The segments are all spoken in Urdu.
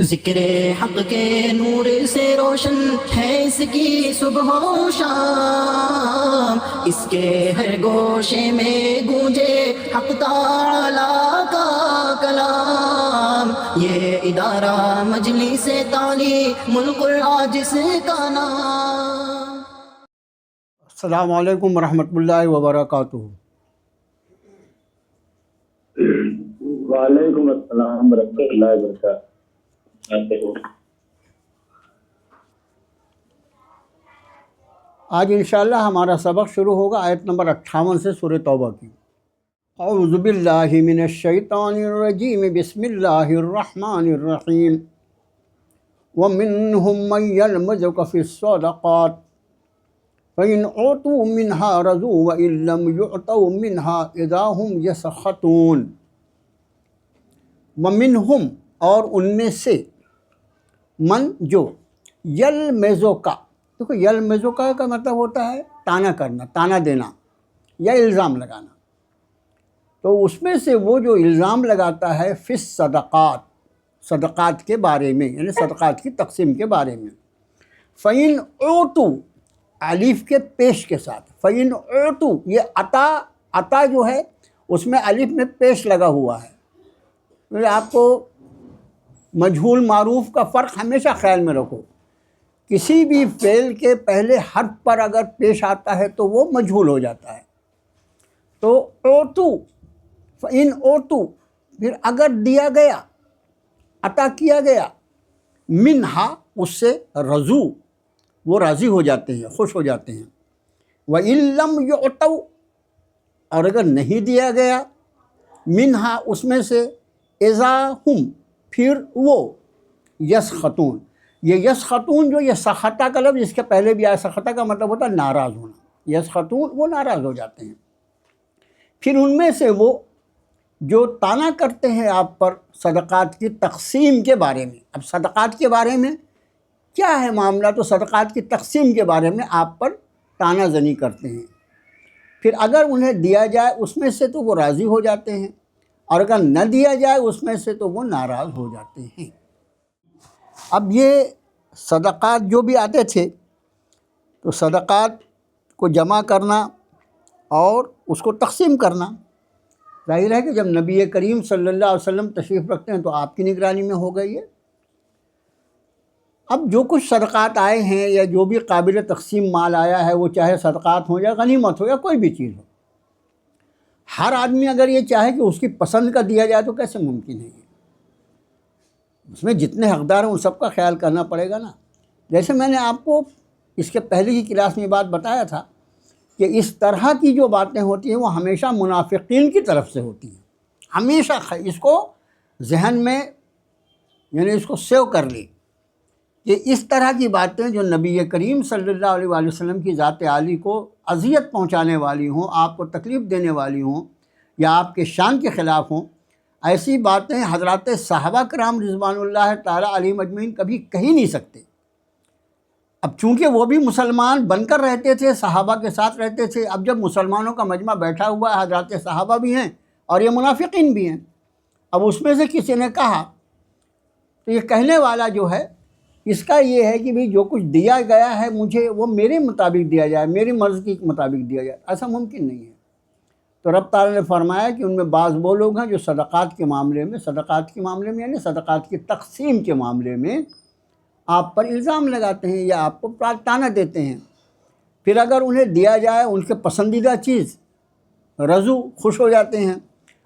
ذکر حق کے نور سے روشن ہے اس کی صبح و شام، اس کے ہر گوشے میں گونجے حق تعالی کا کلام، یہ ادارہ مجلس تعلیم القرآن جس کا نام۔ السلام علیکم ورحمۃ اللہ وبرکاتہ۔ وعلیکم السلام ورحمۃ اللہ وبرکاتہ۔ آج انشاءاللہ ہمارا سبق شروع ہوگا آیت نمبر 58 سے سورہ توبہ کی۔ اعوذ باللہ من الشیطان الرجیم، بسم اللہ الرحمن الرحیم۔ وَمِنْهُمْ مَنْ يَلْمَزُكَ فِي الصَّدَقَاتِ فَإِنْ أُعْطُوا مِنْهَا رَضُوا وَإِنْ لَمْ يُعْطَوْا مِنْهَا إِذَا هُمْ يَسْخَطُونَ۔ وَمِنْهُمْ، اور ان میں سے، من جو، یلمزوکا، دیکھو یلمزوکا کا مطلب ہوتا ہے تانا کرنا، تانا دینا یا الزام لگانا۔ تو اس میں سے وہ جو الزام لگاتا ہے فی الصدقات، صدقات کے بارے میں، یعنی صدقات کی تقسیم کے بارے میں۔ فَإِنْ أُعْطُوا، الف کے پیش کے ساتھ، فَإِنْ أُعْطُوا، یہ عطا جو ہے اس میں الف میں پیش لگا ہوا ہے۔ آپ کو مجہول معروف کا فرق ہمیشہ خیال میں رکھو، کسی بھی فعل کے پہلے حرف پر اگر پیش آتا ہے تو وہ مجہول ہو جاتا ہے۔ تو اوتو، فَإِنْ اوتو، پھر اگر دیا گیا، عطا کیا گیا، منہا، اس سے، رضو، وہ راضی ہو جاتے ہیں، خوش ہو جاتے ہیں۔ وَإِن لَمْ يُعْطَوْا، اور اگر نہیں دیا گیا، منہا، اس میں سے، اذا ہم، پھر وہ، یسخطون، یہ یسخطون جو، یہ سخطہ کا لفظ اس کے پہلے بھی آیا، سخطہ کا مطلب ہوتا ہے ناراض ہونا، یسخطون، وہ ناراض ہو جاتے ہیں۔ پھر ان میں سے وہ جو تانا کرتے ہیں آپ پر صدقات کی تقسیم کے بارے میں۔ اب صدقات کے بارے میں کیا ہے معاملہ، تو صدقات کی تقسیم کے بارے میں آپ پر تانا زنی کرتے ہیں۔ پھر اگر انہیں دیا جائے اس میں سے تو وہ راضی ہو جاتے ہیں، اور اگر نہ دیا جائے اس میں سے تو وہ ناراض ہو جاتے ہیں۔ اب یہ صدقات جو بھی آتے تھے تو صدقات کو جمع کرنا اور اس کو تقسیم کرنا، ظاہر ہے کہ جب نبی کریم صلی اللہ علیہ وسلم تشریف رکھتے ہیں تو آپ کی نگرانی میں ہو گئی ہے۔ اب جو کچھ صدقات آئے ہیں یا جو بھی قابل تقسیم مال آیا ہے، وہ چاہے صدقات ہو یا غنیمت ہو یا کوئی بھی چیز ہو، ہر آدمی اگر یہ چاہے کہ اس کی پسند کا دیا جائے تو کیسے ممکن ہے؟ اس میں جتنے حقدار ہیں ان سب کا خیال کرنا پڑے گا نا۔ جیسے میں نے آپ کو اس کے پہلے کی کلاس میں بات بتایا تھا کہ اس طرح کی جو باتیں ہوتی ہیں وہ ہمیشہ منافقین کی طرف سے ہوتی ہیں، ہمیشہ۔ اس کو ذہن میں، یعنی اس کو سیو کر لی کہ اس طرح کی باتیں جو نبی کریم صلی اللہ علیہ وآلہ وسلم کی ذات عالی کو اذیت پہنچانے والی ہوں، آپ کو تکلیف دینے والی ہوں یا آپ کے شان کے خلاف ہوں، ایسی باتیں حضرات صحابہ کرام رضوان اللہ تعالیٰ علیہم اجمعین کبھی کہی نہیں سکتے۔ اب چونکہ وہ بھی مسلمان بن کر رہتے تھے، صحابہ کے ساتھ رہتے تھے، اب جب مسلمانوں کا مجمع بیٹھا ہوا ہے، حضرات صحابہ بھی ہیں اور یہ منافقین بھی ہیں، اب اس میں سے کسی نے کہا تو یہ کہنے والا جو ہے اس کا یہ ہے کہ بھی جو کچھ دیا گیا ہے مجھے وہ میرے مطابق دیا جائے، میری مرضی کے مطابق دیا جائے، ایسا ممکن نہیں ہے۔ تو رب تعالیٰ نے فرمایا کہ ان میں بعض وہ لوگ ہیں جو صدقات کے معاملے میں یعنی صدقات کی تقسیم کے معاملے میں آپ پر الزام لگاتے ہیں یا آپ کو تانا دیتے ہیں۔ پھر اگر انہیں دیا جائے ان کے پسندیدہ چیز، رضو، خوش ہو جاتے ہیں،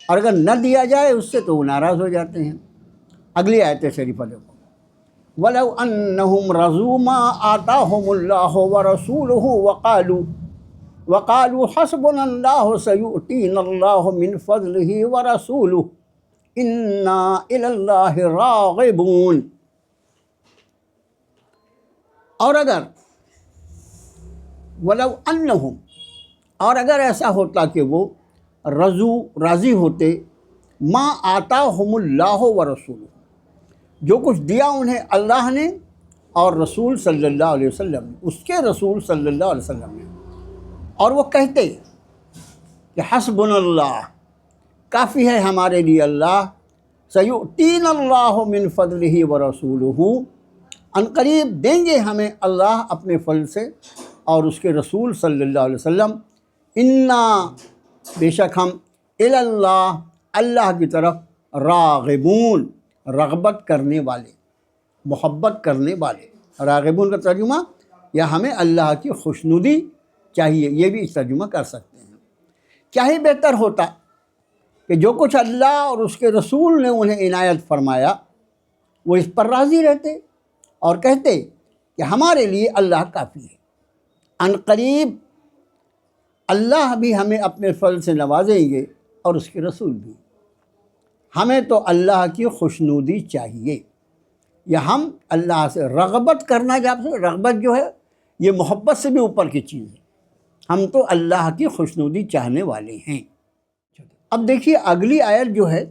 اور اگر نہ دیا جائے اس سے تو وہ ناراض ہو جاتے ہیں۔ اگلی آیت شریفہ دیکھو، وَلَوْ أَنَّهُمْ رَضُوا مَا آتَاهُمُ اللَّهُ وَرَسُولُهُ وَقَالُوا حَسْبُنَا اللَّهُ سَيُؤْتِينَا اللَّهُ مِنْ فَضْلِهِ وَرَسُولُهُ إِنَّا إِلَى اللَّهِ رَاغِبُونَ۔ اور اگر وَلَوْ أَنَّهُمْ، اور اگر ایسا ہوتا کہ وہ راضی ہوتے، مَا آتَاهُمُ اللَّهُ وَرَسُولُهُ، جو کچھ دیا انہیں اللہ نے اور رسول صلی اللہ علیہ وسلم نے، اس کے رسول صلی اللہ علیہ وسلم نے، اور وہ کہتے کہ حسبنا اللہ، کافی ہے ہمارے لیے اللہ، سیؤتین اللہ من فضلہ ورسولہ، ان قریب دیں گے ہمیں اللہ اپنے فضل سے اور اس کے رسول صلی اللہ علیہ وسلم، انا بے شک ہم اللہ اللہ کی طرف راغبون رغبت کرنے والے، محبت کرنے والے۔ راغبون کا ترجمہ یا ہمیں اللہ کی خوشنودی چاہیے، یہ بھی ترجمہ کر سکتے ہیں۔ کیا ہی بہتر ہوتا کہ جو کچھ اللہ اور اس کے رسول نے انہیں عنایت فرمایا وہ اس پر راضی رہتے اور کہتے کہ ہمارے لیے اللہ کافی ہے۔ ان قریب اللہ بھی ہمیں اپنے فضل سے نوازیں گے اور اس کے رسول بھی۔ ہمیں تو اللہ کی خوشنودی چاہیے، یا ہم اللہ سے رغبت کرنا، جب سے رغبت جو ہے یہ محبت سے بھی اوپر کی چیز ہے، ہم تو اللہ کی خوشنودی چاہنے والے ہیں۔ اب دیکھیے اگلی آیت جو ہے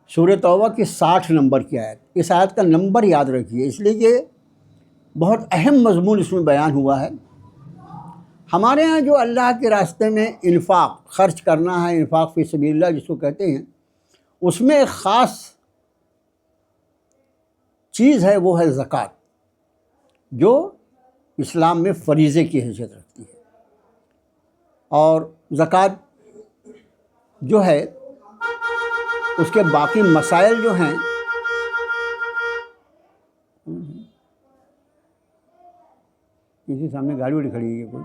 سورہ توبہ کی 60 نمبر کی آیت، اس آیت کا نمبر یاد رکھیے، اس لیے کہ بہت اہم مضمون اس میں بیان ہوا ہے۔ ہمارے ہاں جو اللہ کے راستے میں انفاق خرچ کرنا ہے، انفاق فی سبیل اللہ جس کو کہتے ہیں، اس میں ایک خاص چیز ہے، وہ ہے زکوٰۃ، جو اسلام میں فریضے کی حیثیت رکھتی ہے۔ اور زکوٰۃ جو ہے اس کے باقی مسائل جو ہیں، کسی سامنے گاڑی واڑی کھڑی ہے کوئی،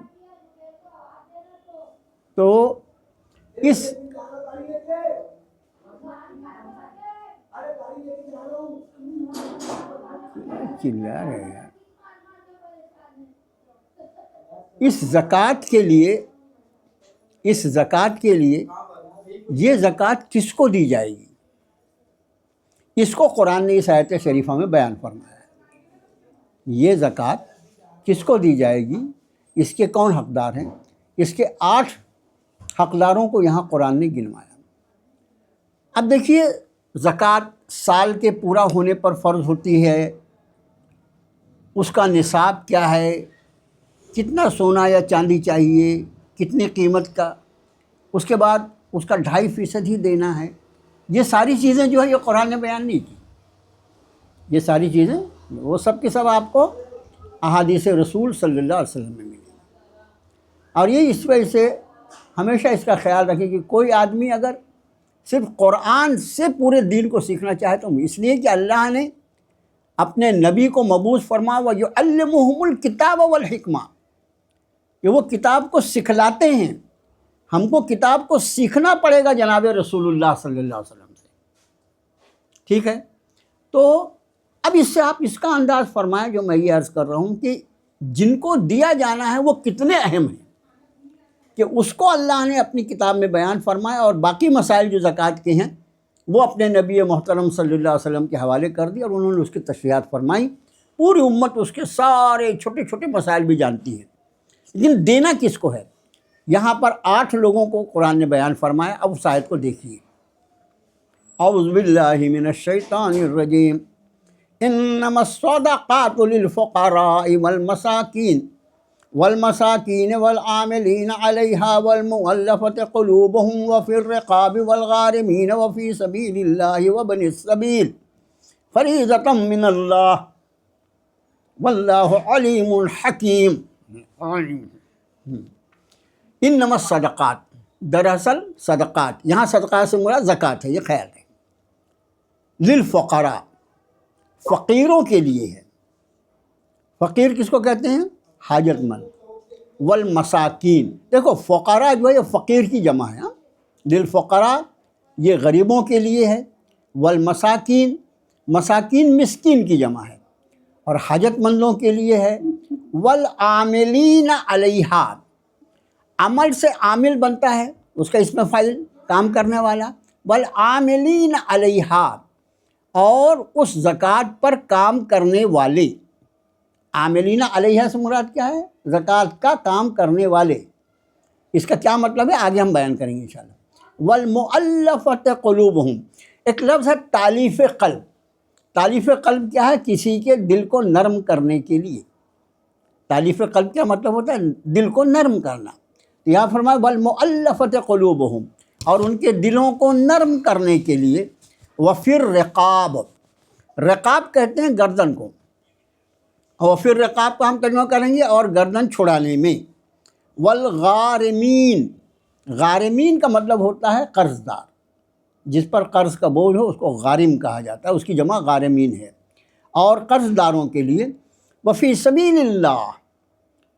تو اس چلا رہے ہیں اس زکوٰۃ کے لیے یہ زکوٰۃ کس کو دی جائے گی، اس کو قرآن نے اس آیت شریفہ میں بیان فرمایا ہے۔ یہ زکوٰۃ کس کو دی جائے گی، اس کے کون حقدار ہیں، اس کے 8 حقداروں کو یہاں قرآن نے گنوایا۔ اب دیکھیے زکوٰۃ سال کے پورا ہونے پر فرض ہوتی ہے، اس کا نصاب کیا ہے، کتنا سونا یا چاندی چاہیے، کتنی قیمت کا، اس کے بعد اس کا 2.5% ہی دینا ہے۔ یہ ساری چیزیں جو ہے یہ قرآن نے بیان نہیں کی، یہ ساری چیزیں وہ سب کے سب آپ کو احادیث رسول صلی اللہ علیہ وسلم میں ملیں گی۔ اور یہ اس وجہ سے ہمیشہ اس کا خیال رکھیں کہ کوئی آدمی اگر صرف قرآن سے پورے دین کو سیکھنا چاہے تو، اس لیے کہ اللہ نے اپنے نبی کو مبعوث فرما وَيُعَلِّمُهُمُ الْكِتَابَ وَالْحِکْمَةَ، کہ وہ کتاب کو سکھلاتے ہیں۔ ہم کو کتاب کو سیکھنا پڑے گا جناب رسول اللہ صلی اللہ علیہ وسلم سے، ٹھیک ہے؟ تو اب اس سے آپ اس کا انداز فرمائیں جو میں یہ عرض کر رہا ہوں کہ جن کو دیا جانا ہے وہ کتنے اہم ہیں، کہ اس کو اللہ نے اپنی کتاب میں بیان فرمایا، اور باقی مسائل جو زکوٰۃ کے ہیں وہ اپنے نبی محترم صلی اللہ علیہ وسلم کے حوالے کر دی، اور انہوں نے اس کی تشریحات فرمائی۔ پوری امت اس کے سارے چھوٹے چھوٹے مسائل بھی جانتی ہے، لیکن دینا کس کو ہے؟ یہاں پر 8 لوگوں کو قرآن نے بیان فرمایا۔ اب اس آیت کو دیکھیے، اعوذ باللہ من الشیطان الرجیم، انما الصدقات للفقراء والمساکین والعاملین علیہا والمؤلفۃ قلوبہم وفی الرقاب والغارمین وفی سبیل اللہ وابن السبیل فریضۃ من اللہ واللہ علیم حکیم۔ انما الصدقات، دراصل صدقات، یہاں صدقات سے مراد زکوٰۃ ہے، یہ خیال ہے۔ للفقراء، فقیروں کے لیے ہے۔ فقیر کس کو کہتے ہیں؟ حاجت مند۔ والمساکین، دیکھو فقراء جو ہے یہ فقیر کی جمع ہے، للفقراء یہ غریبوں کے لیے ہے، والمساکین مساکین مسکین کی جمع ہے، اور حاجت مندوں کے لیے ہے۔ والعاملین علیہا، عمل سے عامل بنتا ہے، اس کا اسم فاعل کام کرنے والا، والعاملین علیہا، اور اس زکوٰۃ پر کام کرنے والے۔ عاملین علیہا سے مراد کیا ہے؟ زکوٰۃ کا کام کرنے والے۔ اس کا کیا مطلب ہے آگے ہم بیان کریں گے انشاءاللہ۔ والمؤلفۃ قلوبہم، ایک لفظ ہے تالیف قلب۔ تالیف قلب کیا ہے؟ کسی کے دل کو نرم کرنے کے لیے۔ تالیف قلب کیا مطلب ہوتا ہے؟ دل کو نرم کرنا۔ یہاں فرمایا والمؤلفۃ قلوبہم، اور ان کے دلوں کو نرم کرنے کے لیے۔ وفر رقاب، رقاب کہتے ہیں گردن کو، وفر رقاب کا ہم ترجمہ کریں گے اور گردن چھڑانے میں، والغارمین، غارمین کا مطلب ہوتا ہے قرض دار، جس پر قرض کا بوجھ ہو اس کو غارم کہا جاتا ہے، اس کی جمع غارمین ہے، اور قرض داروں کے لیے، وفی سبیل اللہ،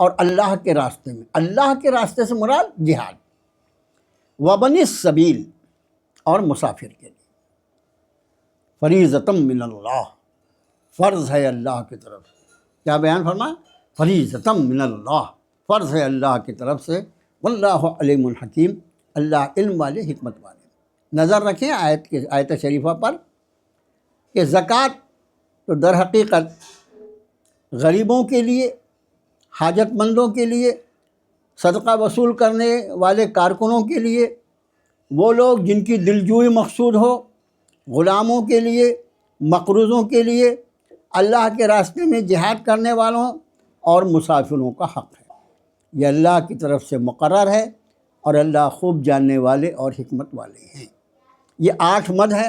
اور اللہ کے راستے میں، اللہ کے راستے سے مراد جہاد، وبن السبیل، اور مسافر کے لیے، فریضۃ من اللہ، فرض ہے اللہ کی طرف سے، کیا بیان فرمایا؟ فریضۃ من اللہ، فرض ہے اللہ کی طرف سے، واللہ علیم الحکیم، اللہ علم والے حکمت والے۔ نظر رکھیں آیت شریفہ پر کہ زکوٰۃ تو در حقیقت غریبوں کے لیے، حاجت مندوں کے لیے، صدقہ وصول کرنے والے کارکنوں کے لیے، وہ لوگ جن کی دلجوئی مقصود ہو، غلاموں کے لیے، مقروضوں کے لیے، اللہ کے راستے میں جہاد کرنے والوں اور مسافروں کا حق ہے۔ یہ اللہ کی طرف سے مقرر ہے اور اللہ خوب جاننے والے اور حکمت والے ہیں۔ یہ 8 مد ہے،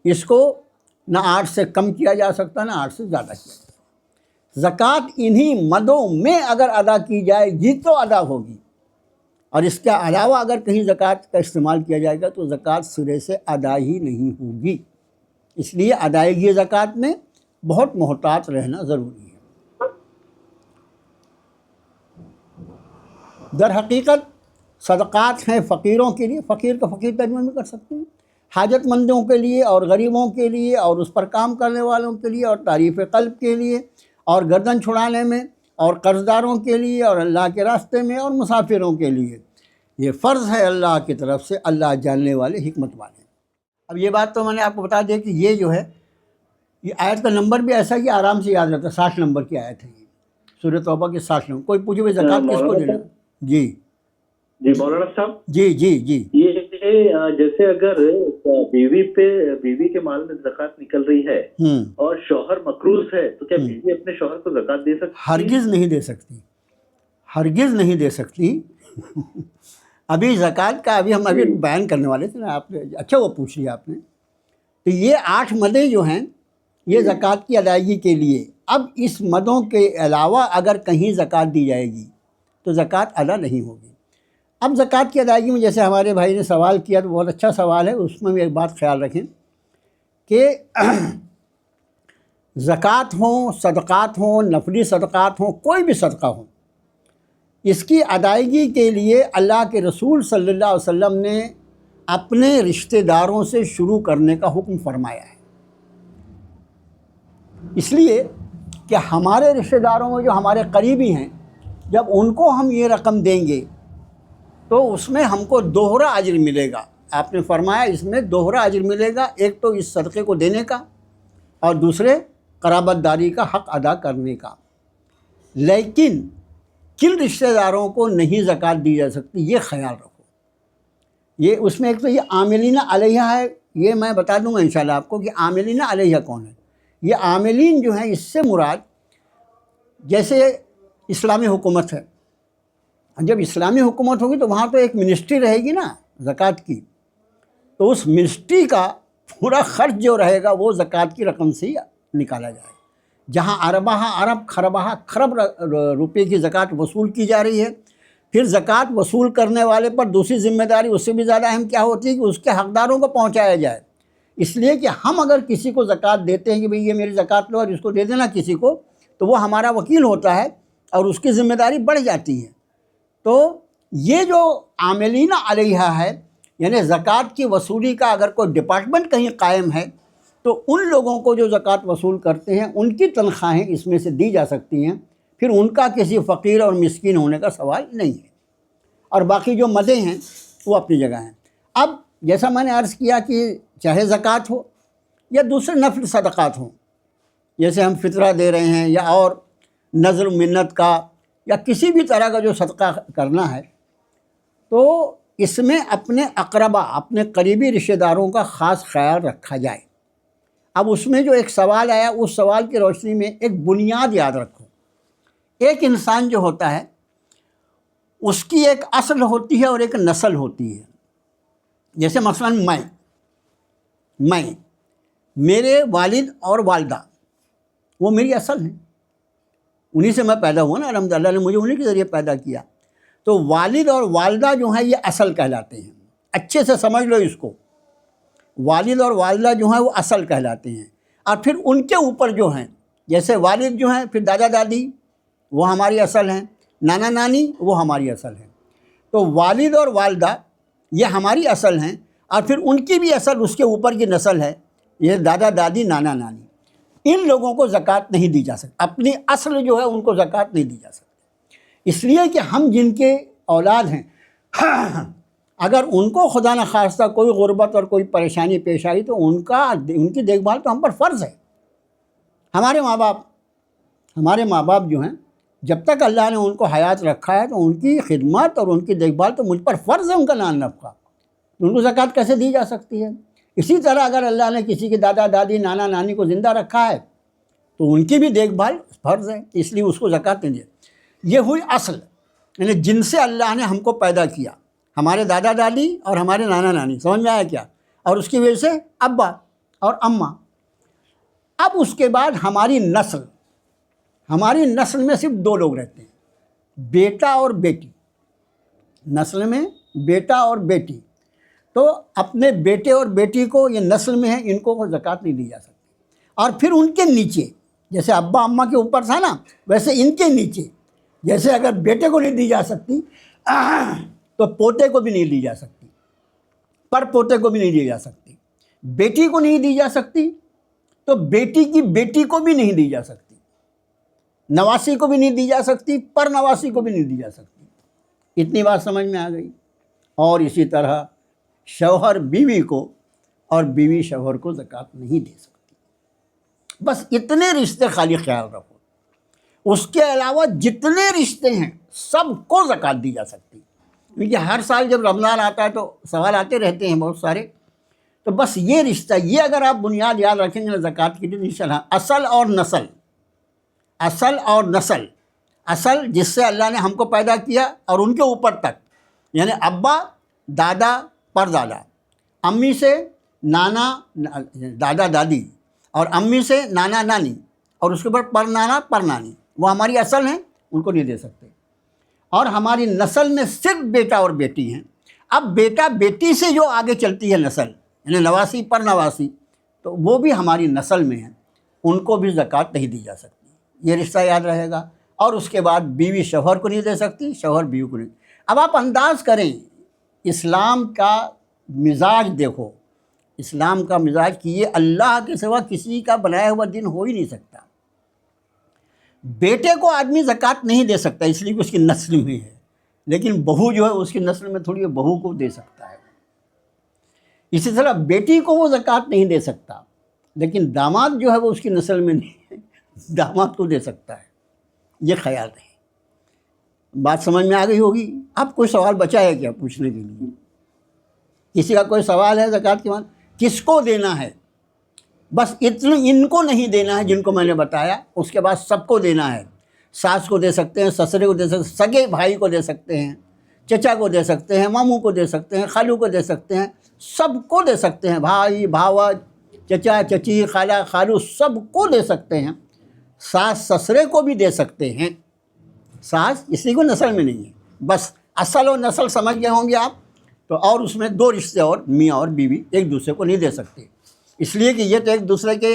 اس کو نہ 8 سے کم کیا جا سکتا نہ 8 سے زیادہ کیا جا سکتا۔ زکوٰۃ انہی مدوں میں اگر ادا کی جائے گی تو ادا ہوگی، اور اس کے علاوہ اگر کہیں زکوٰۃ کا استعمال کیا جائے گا تو زکوٰۃ سرے سے ادا ہی نہیں ہوگی۔ اس لیے ادائیگی زکوٰۃ میں بہت محتاط رہنا ضروری ہے۔ در حقیقت صدقات ہیں فقیروں کے لیے، فقیر کا فقیر ترجمہ بھی کر سکتے ہیں، حاجت مندوں کے لیے اور غریبوں کے لیے اور اس پر کام کرنے والوں کے لیے اور تعریف قلب کے لیے اور گردن چھڑانے میں اور قرض داروں کے لیے اور اللہ کے راستے میں اور مسافروں کے لیے۔ یہ فرض ہے اللہ کی طرف سے، اللہ جاننے والے حکمت والے۔ اب یہ بات تو میں نے آپ کو بتا دیا کہ یہ جو ہے یہ آیت کا نمبر بھی ایسا کہ آرام سے یاد رہتا ہے، 60 نمبر کی آیت ہے یہ، سورۃ توبہ کی 60 نمبر۔ کوئی پوچھے بھائی زکوٰۃ کس کو دینا؟ جی جی مولانا صاحب، جی جی جی یہ جیسے اگر بیوی کے مال میں زکوٰۃ نکل رہی ہے اور شوہر مقروض ہے تو کیا بیوی اپنے شوہر کو زکوٰۃ دے سکتی؟ ہرگز نہیں دے سکتی، ہرگز نہیں دے سکتی۔ ابھی زکوٰۃ کا ہم بیان کرنے والے تھے نا، آپ نے اچھا وہ پوچھ لیا آپ نے۔ تو یہ 8 مدیں جو ہیں یہ زکوٰۃ کی ادائیگی کے لیے۔ اب اس مدوں کے علاوہ اگر کہیں زکوٰۃ دی جائے گی تو زکوٰۃ ادا نہیں ہوگی۔ اب زکوٰۃ کی ادائیگی میں جیسے ہمارے بھائی نے سوال کیا تو بہت اچھا سوال ہے، اس میں بھی ایک بات خیال رکھیں کہ زکوٰۃ ہوں، صدقات ہوں، نفلی صدقات ہوں، کوئی بھی صدقہ ہو، اس کی ادائیگی کے لیے اللہ کے رسول صلی اللہ علیہ وسلم نے اپنے رشتہ داروں سے شروع کرنے کا حکم فرمایا ہے۔ اس لیے کہ ہمارے رشتہ داروں میں جو ہمارے قریبی ہیں، جب ان کو ہم یہ رقم دیں گے تو اس میں ہم کو دوہرا اجر ملے گا۔ آپ نے فرمایا اس میں دوہرا اجر ملے گا، ایک تو اس صدقے کو دینے کا اور دوسرے قرابت داری کا حق ادا کرنے کا۔ لیکن کن رشتہ داروں کو نہیں زکوٰۃ دی جا سکتی، یہ خیال رکھو۔ یہ اس میں ایک تو یہ عاملین علیہ ہے، یہ میں بتا دوں گا انشاءاللہ آپ کو کہ عاملین علیہ کون ہے۔ یہ عاملین جو ہیں اس سے مراد جیسے اسلامی حکومت ہے، جب اسلامی حکومت ہوگی تو وہاں تو ایک منسٹری رہے گی نا زکوٰۃ کی، تو اس منسٹری کا پورا خرچ جو رہے گا وہ زکوٰۃ کی رقم سے ہی نکالا جائے گا۔ جہاں اربہ ارب خربہ خرب روپے کی زکوٰۃ وصول کی جا رہی ہے، پھر زکوٰۃ وصول کرنے والے پر دوسری ذمہ داری اس سے بھی زیادہ اہم کیا ہوتی ہے کہ اس کے حقداروں کو پہنچایا جائے۔ اس لیے کہ ہم اگر کسی کو زکوٰۃ دیتے ہیں کہ بھئی یہ میری زکوٰۃ لو اور اس کو دے دینا کسی کو، تو وہ ہمارا وکیل ہوتا ہے اور اس کی ذمہ داری بڑھ جاتی ہے۔ تو یہ جو عاملین علیہ ہے، یعنی زکوٰۃ کی وصولی کا اگر کوئی ڈپارٹمنٹ کہیں قائم ہے تو ان لوگوں کو جو زکوٰۃ وصول کرتے ہیں ان کی تنخواہیں اس میں سے دی جا سکتی ہیں، پھر ان کا کسی فقیر اور مسکین ہونے کا سوال نہیں ہے۔ اور باقی جو مدیں ہیں وہ اپنی جگہ ہیں۔ اب جیسا میں نے عرض کیا کہ چاہے زکوٰۃ ہو یا دوسرے نفل صدقات ہوں، جیسے ہم فطرہ دے رہے ہیں یا اور نذر منت کا یا کسی بھی طرح کا جو صدقہ کرنا ہے، تو اس میں اپنے اقربا، اپنے قریبی رشتہ داروں کا خاص خیال رکھا جائے۔ اب اس میں جو ایک سوال آیا، اس سوال کی روشنی میں ایک بنیاد یاد رکھو۔ ایک انسان جو ہوتا ہے اس کی ایک اصل ہوتی ہے اور ایک نسل ہوتی ہے۔ جیسے مثلا میں میرے والد اور والدہ وہ میری اصل ہیں، انہی سے میں پیدا ہوا نا، الحمد للہ نے مجھے انہی کے ذریعے پیدا کیا. تو والد اور والدہ جو ہیں یہ اصل کہلاتے ہیں. اچھے سے سمجھ لو اس کو، والد اور والدہ جو ہیں وہ اصل کہلاتے ہیں. اور پھر ان کے اوپر جو ہیں، جیسے والد جو ہیں، پھر دادا دادی وہ ہماری اصل ہیں، نانا نانی وہ ہماری اصل ہیں. تو والد اور والدہ یہ ہماری اصل ہیں، اور پھر ان کی بھی اصل اس کے اوپر کی نسل ہے، یہ دادا دادی نانا نانی. ان لوگوں کو زکوٰۃ نہیں دی جا سکتی، اپنی اصل جو ہے ان کو زکوٰۃ نہیں دی جا سکتی. اس لیے کہ ہم جن کے اولاد ہیں اگر ان کو خدا نخواستہ کوئی غربت اور کوئی پریشانی پیش آئی تو ان کی دیکھ بھال تو ہم پر فرض ہے. ہمارے ماں باپ جو ہیں جب تک اللہ نے ان کو حیات رکھا ہے تو ان کی خدمت اور ان کی دیکھ بھال تو مجھ پر فرض ہے، ان کا نان نفقہ. ان کو زکوٰۃ کیسے دی جا سکتی ہے؟ اسی طرح اگر اللہ نے کسی کے دادا دادی نانا نانی کو زندہ رکھا ہے تو ان کی بھی دیکھ بھال فرض ہے، اس لیے اس کو زکوٰۃ نہیں دی. یہ ہوئی اصل، یعنی جن سے اللہ نے ہم کو پیدا کیا، ہمارے دادا دادی اور ہمارے نانا نانی. سمجھ میں آیا کیا؟ اور اس کی وجہ سے ابا اور اماں. اب اس کے بعد ہماری نسل میں صرف 2 لوگ رہتے ہیں، بیٹا اور بیٹی. نسل میں بیٹا اور بیٹی. تو اپنے بیٹے اور بیٹی کو، یہ نسل میں ہیں، ان کو زکوٰۃ نہیں دی جا سکتی. اور پھر ان کے نیچے، جیسے ابا اماں کے اوپر تھا نا، ویسے ان کے نیچے، جیسے اگر بیٹے کو نہیں دی جا سکتی تو پوتے کو بھی نہیں دی جا سکتی، پر پوتے کو بھی نہیں دی جا سکتی. بیٹی کو نہیں دی جا سکتی تو بیٹی کی بیٹی کو بھی نہیں دی جا سکتی، نواسی کو بھی نہیں دی جا سکتی، پر نواسی کو بھی نہیں دی جا سکتی. اتنی بات سمجھ میں آ گئی. اور اسی طرح شوہر بیوی کو اور بیوی شوہر کو زکوٰۃ نہیں دے سکتی. بس اتنے رشتے خالی خیال رکھو. اس کے علاوہ جتنے رشتے ہیں سب کو زکوٰۃ دی جا سکتی. کیونکہ ہر سال جب رمضان آتا ہے تو سوال آتے رہتے ہیں بہت سارے. تو بس یہ رشتہ، یہ اگر آپ بنیاد یاد رکھیں گے نا زکوٰۃ کی، انشاءاللہ اصل اور نسل، اصل جس سے اللہ نے ہم کو پیدا کیا اور ان کے اوپر تک، یعنی ابا دادا پر دادا، امی سے نانا دادا دادی، اور امی سے نانا نانی، اور اس کے اوپر پر نانا پر نانی، وہ ہماری اصل ہیں، ان کو نہیں دے سکتے. اور ہماری نسل میں صرف بیٹا اور بیٹی ہیں. اب بیٹا بیٹی سے جو آگے چلتی ہے نسل، یعنی نواسی پر نواسی، تو وہ بھی ہماری نسل میں ہیں، ان کو بھی زکوٰۃ نہیں دی جا سکتی. یہ رشتہ یاد رہے گا. اور اس کے بعد بیوی شوہر کو نہیں دے سکتی، شوہر بیوی کو نہیں. اب آپ انداز کریں اسلام کا مزاج دیکھو، اسلام کا مزاج کہ یہ اللہ کے سوا کسی کا بنایا ہوا دین ہو ہی نہیں سکتا. بیٹے کو آدمی زکوٰۃ نہیں دے سکتا اس لیے کہ اس کی نسل میں ہے، لیکن بہو جو ہے اس کی نسل میں تھوڑی ہے، بہو کو دے سکتا ہے. اسی طرح بیٹی کو وہ زکوٰۃ نہیں دے سکتا، لیکن داماد جو ہے وہ اس کی نسل میں نہیں ہے، داماد کو دے سکتا ہے. یہ خیال رہے. بات سمجھ میں آ گئی ہوگی. اب کوئی سوال بچا ہے کیا پوچھنے کے لیے؟ کسی کا کوئی سوال ہے زکوٰۃ کے بعد؟ کس کو دینا ہے؟ بس اتنے ان کو نہیں دینا ہے جن کو میں نے بتایا، اس کے بعد سب کو دینا ہے. ساس کو دے سکتے ہیں، سسرے کو دے سکتے ہیں، سگے بھائی کو دے سکتے ہیں، چچا کو دے سکتے ہیں، ماموں کو دے سکتے ہیں، خالو کو دے سکتے ہیں، سب کو دے سکتے ہیں. بھائی بھاوا، چچا چچی، خالہ خالو، سب کو دے سکتے ہیں. ساس سسرے کو بھی دے سکتے ہیں. ساس اسی کو نسل میں نہیں ہے. بس اصل اور نسل سمجھ گئے ہوں گے آپ. تو اور اس میں 2 رشتے اور میاں اور بیوی ایک دوسرے کو نہیں دے سکتے، اس لیے کہ یہ تو ایک دوسرے کے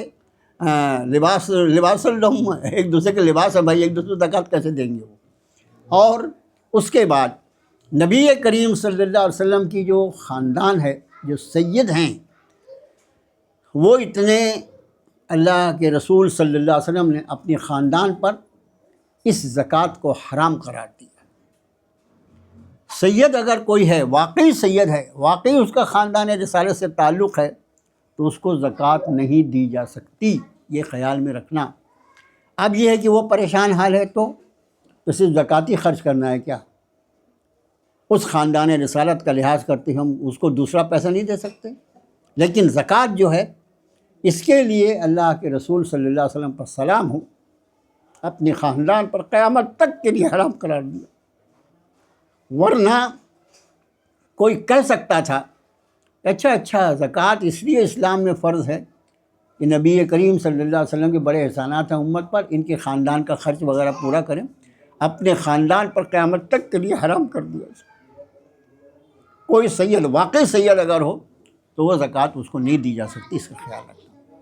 لباس الہم، ایک دوسرے کے لباس ہے. بھائی ایک دوسرے کو زکوٰۃ کیسے دیں گے وہ؟ اور اس کے بعد نبی کریم صلی اللہ علیہ وسلم کی جو خاندان ہے، جو سید ہیں، وہ اتنے، اللہ کے رسول صلی اللہ علیہ وسلم نے اپنے خاندان پر اس زکوٰۃ کو حرام قرار دیا. سید اگر کوئی ہے، واقعی سید ہے، واقعی اس کا خاندان رسالت سے تعلق ہے، تو اس کو زکوٰۃ نہیں دی جا سکتی. یہ خیال میں رکھنا. اب یہ ہے کہ وہ پریشان حال ہے تو صرف زکوٰۃ ہی خرچ کرنا ہے کیا؟ اس خاندان رسالت کا لحاظ کرتے ہم اس کو دوسرا پیسہ نہیں دے سکتے. لیکن زکوٰۃ جو ہے اس کے لیے اللہ کے رسول صلی اللہ علیہ وسلم پر سلام ہو، اپنے خاندان پر قیامت تک کے لیے حرام قرار دیا. ورنہ کوئی کہہ سکتا تھا اچھا زکوٰۃ اس لیے اسلام میں فرض ہے کہ نبی کریم صلی اللہ علیہ وسلم کے بڑے احسانات ہیں امت پر، ان کے خاندان کا خرچ وغیرہ پورا کریں، اپنے خاندان پر قیامت تک کے لیے حرام کر دیا۔ کوئی سید، واقعی سید اگر ہو تو وہ زکوٰۃ اس کو نہیں دی جا سکتی، اس کا خیال رکھنا۔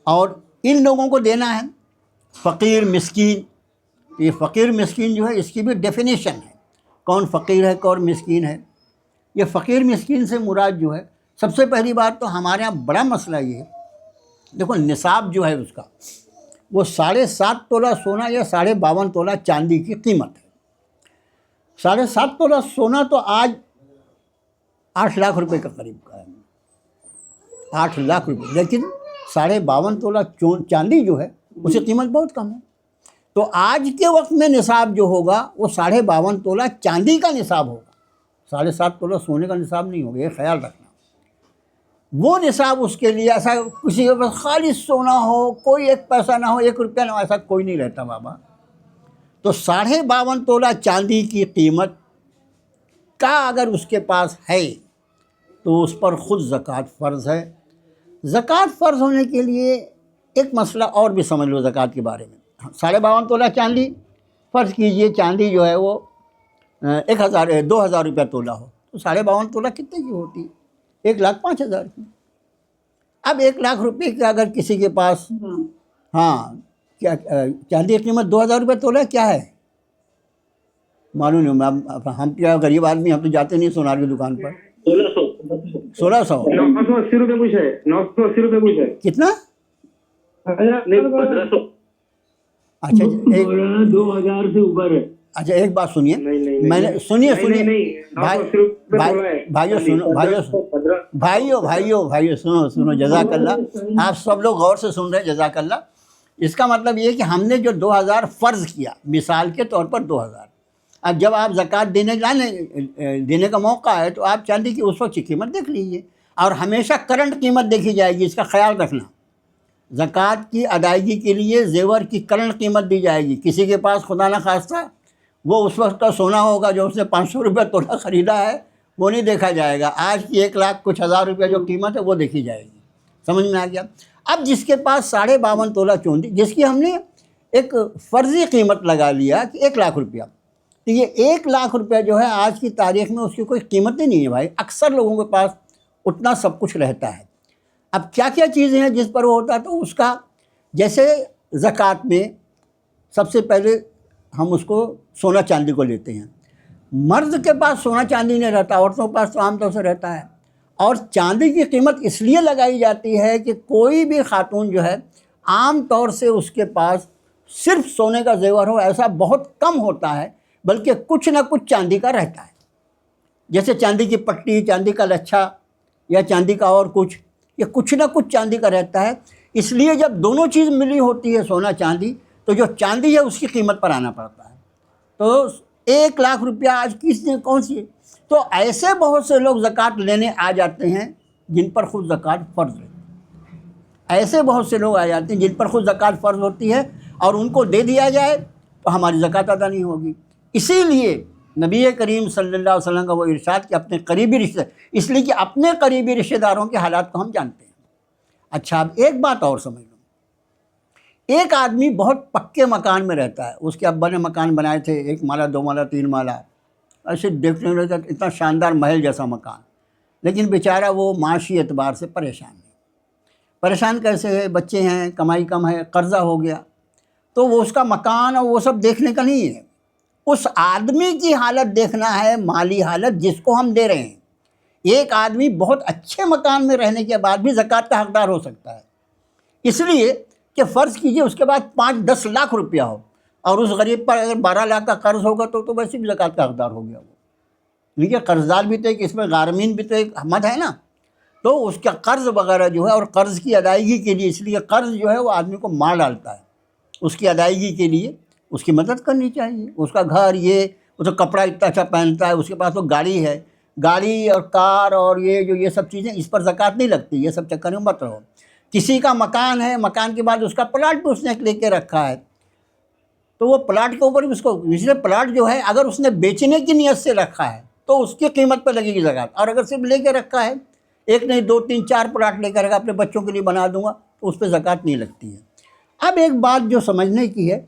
اور ان لوگوں کو دینا ہے فقیر مسکین۔ یہ فقیر مسکین جو ہے اس کی بھی ڈیفینیشن ہے، کون فقیر ہے کون مسکین ہے۔ یہ فقیر مسکین سے مراد جو ہے، سب سے پہلی بات تو ہمارے ہاں بڑا مسئلہ یہ ہے، دیکھو نصاب جو ہے اس کا وہ 7.5 تولہ سونا یا 52.5 تولہ چاندی کی قیمت ہے۔ 7.5 تولہ سونا تو آج 8 لاکھ روپے کا قریب کا ہے، 8 لاکھ روپے، لیکن 52.5 تولہ چاندی جو ہے اس کی قیمت بہت کم ہے۔ تو آج کے وقت میں نصاب جو ہوگا وہ 52.5 تولہ چاندی کا نصاب ہوگا، 7.5 تولہ سونے کا نصاب نہیں ہوگا، یہ خیال رکھنا۔ وہ نصاب اس کے لیے ایسا کسی کے پاس خالص سونا ہو، کوئی ایک پیسہ نہ ہو، 1 روپیہ نہ ہو، ایسا کوئی نہیں رہتا بابا۔ تو 52.5 تولہ چاندی کی قیمت کا اگر اس کے پاس ہے تو اس پر خود زکوٰۃ فرض ہے۔ زکوٰۃ فرض ہونے کے لیے ایک مسئلہ اور بھی سمجھ لو زکوٰۃ کے بارے میں۔ 52.5 تولہ چاندی فرض کیجئے، چاندی جو ہے وہ 2,000 روپیہ تولہ ہو، تو 52.5 تولہ کتنے کی ہوتی؟ 1,05,000 کی۔ اب 1 لاکھ روپے کا اگر کسی کے پاس، کیا چاندی کی قیمت 2,000 روپے تولہ کیا ہے معلوم نہیں، ہم کیا غریب آدمی، ہم تو جاتے نہیں سونار کی دکان پر۔ 1,600 980 روپے کچھ ہے، 980 روپے کچھ ہے۔ کتنا؟ 1500۔ اچھا 2,000 سے اوپر ہے۔ اچھا ایک بات سنیے، میں نے سنیے بھائیو سنو جزاک اللہ، آپ سب لوگ غور سے سن رہے ہیں، جزاک اللہ۔ اس کا مطلب یہ کہ ہم نے جو 2,000 فرض کیا مثال کے طور پر 2,000، اب جب آپ زکوٰۃ دینے کا موقع ہے تو آپ چاندی کی اس وقت کی قیمت دیکھ لیجئے، اور ہمیشہ کرنٹ قیمت دیکھی جائے گی، اس کا خیال رکھنا۔ زکوٰۃ کی ادائیگی کے لیے زیور کی کرنٹ قیمت دی جائے گی۔ کسی کے پاس خدا نہ خواستہ وہ اس وقت کا سونا ہوگا جو اس نے 500 روپے تولہ خریدا ہے، وہ نہیں دیکھا جائے گا، آج کی 1 لاکھ کچھ ہزار روپے جو قیمت ہے وہ دیکھی جائے گی۔ سمجھ میں آ گیا؟ اب جس کے پاس 52.5 تولہ چاندی، جس کی ہم نے ایک فرضی قیمت لگا لیا کہ 1 لاکھ روپیہ، تو یہ 1 لاکھ روپیہ جو ہے آج کی تاریخ میں اس کی کوئی قیمت ہی نہیں ہے بھائی۔ اکثر لوگوں کے پاس اتنا سب کچھ رہتا ہے۔ اب کیا کیا چیزیں ہیں جس پر وہ ہوتا ہے، تو اس کا جیسے زکوٰۃ میں سب سے پہلے ہم اس کو سونا چاندی کو لیتے ہیں۔ مرد کے پاس سونا چاندی نہیں رہتا، عورتوں کے پاس تو عام طور سے رہتا ہے، اور چاندی کی قیمت اس لیے لگائی جاتی ہے کہ کوئی بھی خاتون جو ہے عام طور سے اس کے پاس صرف سونے کا زیور ہو ایسا بہت کم ہوتا ہے، بلکہ کچھ نہ کچھ چاندی کا رہتا ہے، جیسے چاندی کی پٹی، چاندی کا لچھا یا چاندی کا اور کچھ، یہ کچھ نہ کچھ چاندی کا رہتا ہے۔ اس لیے جب دونوں چیز ملی ہوتی ہے سونا چاندی، تو جو چاندی ہے اس کی قیمت پر آنا پڑتا ہے۔ تو 1 لاکھ روپیہ آج کس نے کون سی؟ تو ایسے بہت سے لوگ زکوٰۃ لینے آ جاتے ہیں جن پر خود زکوٰۃ فرض ہے، ایسے بہت سے لوگ آ جاتے ہیں جن پر خود زکوٰۃ فرض ہوتی ہے، اور ان کو دے دیا جائے تو ہماری زکوٰۃ ادا نہیں ہوگی۔ اسی لیے نبی کریم صلی اللہ علیہ وسلم کا وہ ارشاد کہ اپنے قریبی رشتہ، اس لیے کہ اپنے قریبی رشتہ داروں کے حالات کو ہم جانتے ہیں۔ اچھا اب ایک بات اور سمجھ لو، ایک آدمی بہت پکے مکان میں رہتا ہے، اس کے ابا نے مکان بنائے تھے، 1 مالا 2 مالا 3 مالا، ایسے دیکھنے میں اتنا شاندار محل جیسا مکان، لیکن بیچارہ وہ معاشی اعتبار سے پریشان ہے۔ پریشان کیسے ہے؟ بچے ہیں، کمائی کم ہے، قرضہ ہو گیا، تو وہ اس کا مکان اور وہ سب دیکھنے کا نہیں ہے، اس آدمی کی حالت دیکھنا ہے، مالی حالت جس کو ہم دے رہے ہیں۔ ایک آدمی بہت اچھے مکان میں رہنے کے بعد بھی زکوٰۃ کا حقدار ہو سکتا ہے، اس لیے کہ فرض کیجئے اس کے بعد 5-10 لاکھ روپیہ ہو، اور اس غریب پر اگر 12 لاکھ کا قرض ہوگا تو ویسے بھی زکوٰۃ کا حقدار ہو گیا وہ، لیکن قرض دار بھی تو ایک، اس میں غارمین بھی تو ایک مد ہے نا، تو اس کا قرض وغیرہ جو ہے، اور قرض کی ادائیگی کے لیے، اس لیے قرض جو ہے وہ آدمی کو مار ڈالتا ہے، اس کی ادائیگی کے لیے اس کی مدد کرنی چاہیے۔ اس کا گھر، وہ تو کپڑا اتنا اچھا پہنتا ہے، اس کے پاس تو گاڑی ہے، گاڑی اور کار اور یہ سب چیزیں، اس پر زکوٰۃ نہیں لگتی، یہ سب چکر میں مت رہو۔ کسی کا مکان ہے، مکان کے بعد اس کا پلاٹ بھی اس نے لے کے رکھا ہے، تو وہ پلاٹ کے اوپر بھی اس کو، اس لیے پلاٹ جو ہے اگر اس نے بیچنے کی نیت سے رکھا ہے تو اس کی قیمت پہ لگے گی زکوٰۃ، اور اگر صرف لے کے رکھا ہے، 1 نہیں 2 3 4 پلاٹ لے کے رکھا، اپنے بچوں کے لیے بنا دوں گا، تو اس پہ زکوٰۃ نہیں لگتی ہے۔ اب ایک بات جو سمجھنے کی ہے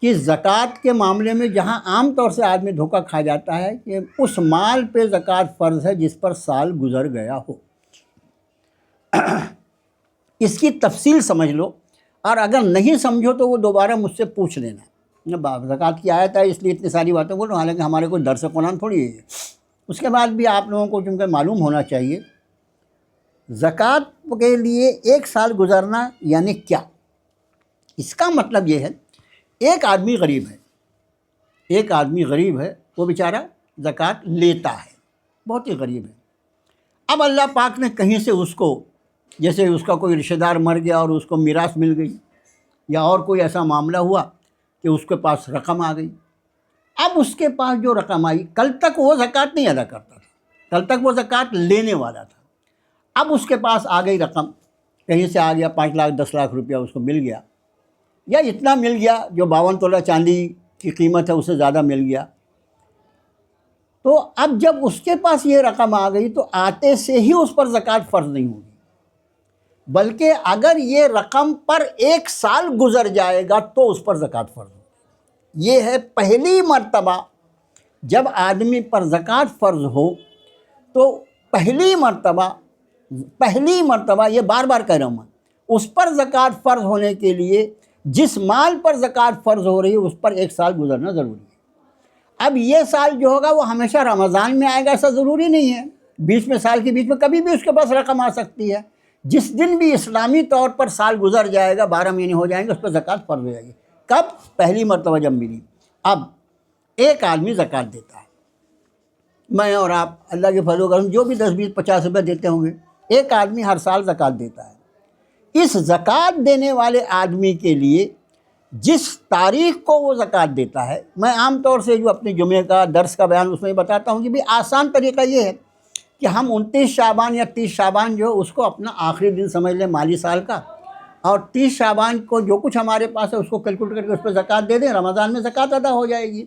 کہ زکوٰۃ کے معاملے میں جہاں عام طور سے آدمی دھوکہ کھا جاتا ہے کہ اس مال پہ زکوٰۃ فرض ہے جس پر سال گزر گیا ہو۔ اس کی تفصیل سمجھ لو، اور اگر نہیں سمجھو تو وہ دوبارہ مجھ سے پوچھ لینا۔ زکوٰۃ کی آیت ہے اس لیے اتنی ساری باتیں بول رہا ہوں، حالانکہ ہمارے کوئی درس قرآن تھوڑی ہے۔ اس کے بعد بھی آپ لوگوں کو چونکہ معلوم ہونا چاہیے زکوٰۃ کے لیے 1 سال گزرنا یعنی کیا۔ اس کا مطلب یہ ہے ایک آدمی غریب ہے، وہ بیچارہ زکوٰۃ لیتا ہے، بہت ہی غریب ہے۔ اب اللہ پاک نے کہیں سے اس کو، جیسے اس کا کوئی رشتہ دار مر گیا اور اس کو میراث مل گئی، یا اور کوئی ایسا معاملہ ہوا کہ اس کے پاس رقم آ گئی۔ اب اس کے پاس جو رقم آئی، کل تک وہ زکوٰۃ نہیں ادا کرتا تھا، کل تک وہ زکوٰۃ لینے والا تھا۔ اب اس کے پاس آ گئی رقم، کہیں سے آ گیا 5 لاکھ 10 لاکھ روپیہ اس کو مل گیا، یا اتنا مل گیا جو 52 تولہ چاندی کی قیمت ہے اس سے زیادہ مل گیا۔ تو اب جب اس کے پاس یہ رقم آ گئی تو آتے سے ہی اس پر زکوٰۃ فرض نہیں ہوگی، بلکہ اگر یہ رقم پر 1 سال گزر جائے گا تو اس پر زکوٰۃ فرض ہوگی۔ یہ ہے پہلی مرتبہ جب آدمی پر زکوٰۃ فرض ہو، تو پہلی مرتبہ یہ بار بار کہہ رہا ہوں میں، اس پر زکوٰۃ فرض ہونے کے لیے جس مال پر زکوٰۃ فرض ہو رہی ہے اس پر 1 سال گزرنا ضروری ہے۔ اب یہ سال جو ہوگا وہ ہمیشہ رمضان میں آئے گا ایسا ضروری نہیں ہے، بیچ میں سال کے بیچ میں کبھی بھی اس کے پاس رقم آ سکتی ہے۔ جس دن بھی اسلامی طور پر سال گزر جائے گا، 12 مہینے ہو جائیں گے، اس پر زکوٰۃ فرض ہو جائے گی۔ کب؟ پہلی مرتبہ جب ملی۔ اب ایک آدمی زکوٰۃ دیتا ہے، میں اور آپ اللہ کے فضل و کرم جو بھی 10 20 50 روپے دیتے ہوں گے، ایک آدمی ہر سال زکوٰۃ دیتا ہے۔ اس زکوٰۃ دینے والے آدمی کے لیے جس تاریخ کو وہ زکوٰۃ دیتا ہے، میں عام طور سے جو اپنے جمعے کا درس کا بیان اس میں بتاتا ہوں کہ بھی آسان طریقہ یہ ہے کہ ہم 29 شعبان یا 30 شعبان جو اس کو اپنا آخری دن سمجھ لیں مالی سال کا، اور 30 شعبان کو جو کچھ ہمارے پاس ہے اس کو کیلکولیٹ کر کے اس پہ زکوٰۃ دے دیں، رمضان میں زکوٰۃ ادا ہو جائے گی۔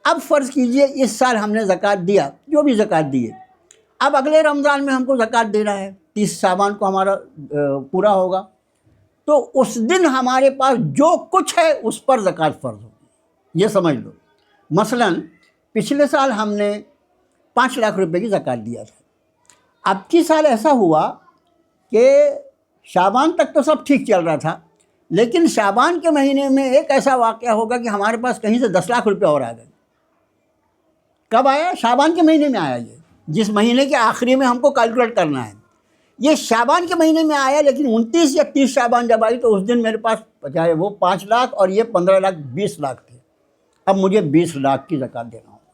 اب فرض کیجئے اس سال ہم نے زکوٰۃ دیا، جو بھی زکوٰۃ دی ہے، اب اگلے رمضان میں ہم کو زکوٰۃ دینا ہے، 30 شعبان کو ہمارا پورا ہوگا، تو اس دن ہمارے پاس جو کچھ ہے اس پر زکوٰۃ فرض ہوگی۔ یہ سمجھ لو، مثلا پچھلے سال ہم نے 5 لاکھ روپے کی زکوٰۃ دیا تھا۔ اب کی سال ایسا ہوا کہ شعبان تک تو سب ٹھیک چل رہا تھا، لیکن شعبان کے مہینے میں ایک ایسا واقعہ ہوگا کہ ہمارے پاس کہیں سے 10 لاکھ روپے اور آ گئے۔ کب آیا؟ شعبان کے مہینے میں آیا، یہ جس مہینے کے آخری میں ہم کو کیلکولیٹ کرنا ہے، یہ شعبان کے مہینے میں آیا۔ لیکن 29 یا 30 شعبان جب آئی تو اس دن میرے پاس چاہے وہ 5 لاکھ اور یہ 15 لاکھ 20 لاکھ تھے۔ اب مجھے 20 لاکھ کی زکوٰۃ دینا ہوگا۔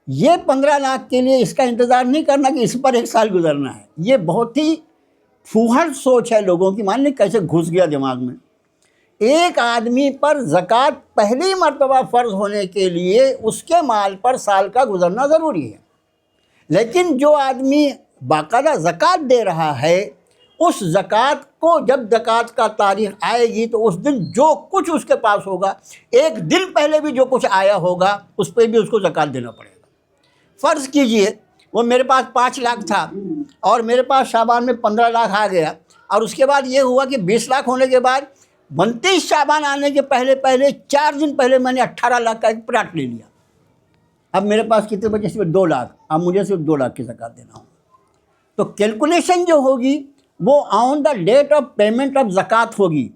یہ 15 لاکھ کے لیے اس کا انتظار نہیں کرنا کہ اس پر 1 سال گزرنا ہے۔ یہ بہت ہی پھوہڑ سوچ ہے لوگوں کی، مان لیں کیسے گھس گیا دماغ میں۔ ایک آدمی پر زکوٰۃ پہلی مرتبہ فرض ہونے کے لیے اس کے مال پر سال کا گزرنا ضروری ہے، لیکن جو آدمی باقاعدہ زکوٰۃ دے رہا ہے، اس زکوٰۃ کو جب زکوٰۃ کا تاریخ آئے گی تو اس دن جو کچھ اس کے پاس ہوگا، ایک دن پہلے بھی جو کچھ آیا ہوگا اس پہ بھی اس کو زکوٰۃ دینا پڑے گا۔ فرض کیجئے وہ میرے پاس 5 لاکھ تھا اور میرے پاس شعبان میں 15 لاکھ آ گیا، اور اس کے بعد یہ ہوا کہ 20 لاکھ ہونے کے بعد 29 شعبان آنے کے پہلے 4 دن پہلے میں نے 18 لاکھ کا ایک پلاٹ لے لیا۔ اب میرے پاس کتنے بچے؟ صرف 2 لاکھ۔ اب مجھے صرف 2 لاکھ کی زکوٰۃ دینا ہوگا۔ تو کیلکولیشن جو ہوگی وہ on the date of payment of زکوٰۃ ہوگی،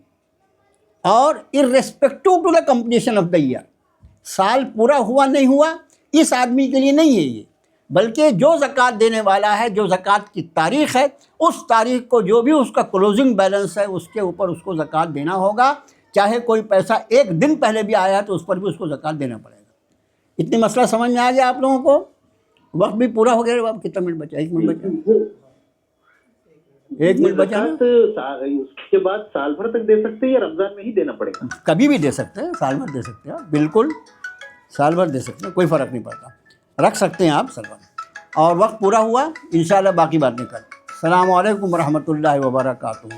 اور irrespective to the completion of the year, سال پورا ہوا نہیں ہوا اس آدمی کے لیے نہیں ہے یہ، بلکہ جو زکوٰۃ دینے والا ہے، جو زکوٰۃ کی تاریخ ہے، اس تاریخ کو جو بھی اس کا کلوزنگ بیلنس ہے اس کے اوپر اس کو زکوٰۃ دینا ہوگا، چاہے کوئی پیسہ 1 دن پہلے بھی آیا تو اس پر بھی اس کو زکوٰۃ دینا پڑے گا۔ اتنی مسئلہ سمجھ میں آ گیا آپ لوگوں کو؟ وقت بھی پورا ہو گیا۔ اب کتنا منٹ بچا؟ 1 منٹ بچا، 1 منٹ بچا۔ اس کے بعد سال بھر تک دے سکتے ہیں یا رمضان میں ہی دینا پڑے گا؟ کبھی بھی دے سکتے ہیں، سال بھر دے سکتے ہیں، بالکل سال بھر دے سکتے ہیں، کوئی فرق نہیں پڑتا، رکھ سکتے ہیں آپ سال بھر۔ اور وقت پورا ہوا، انشاءاللہ باقی باتیں کریں۔ السلام علیکم ورحمۃ اللہ وبرکاتہ۔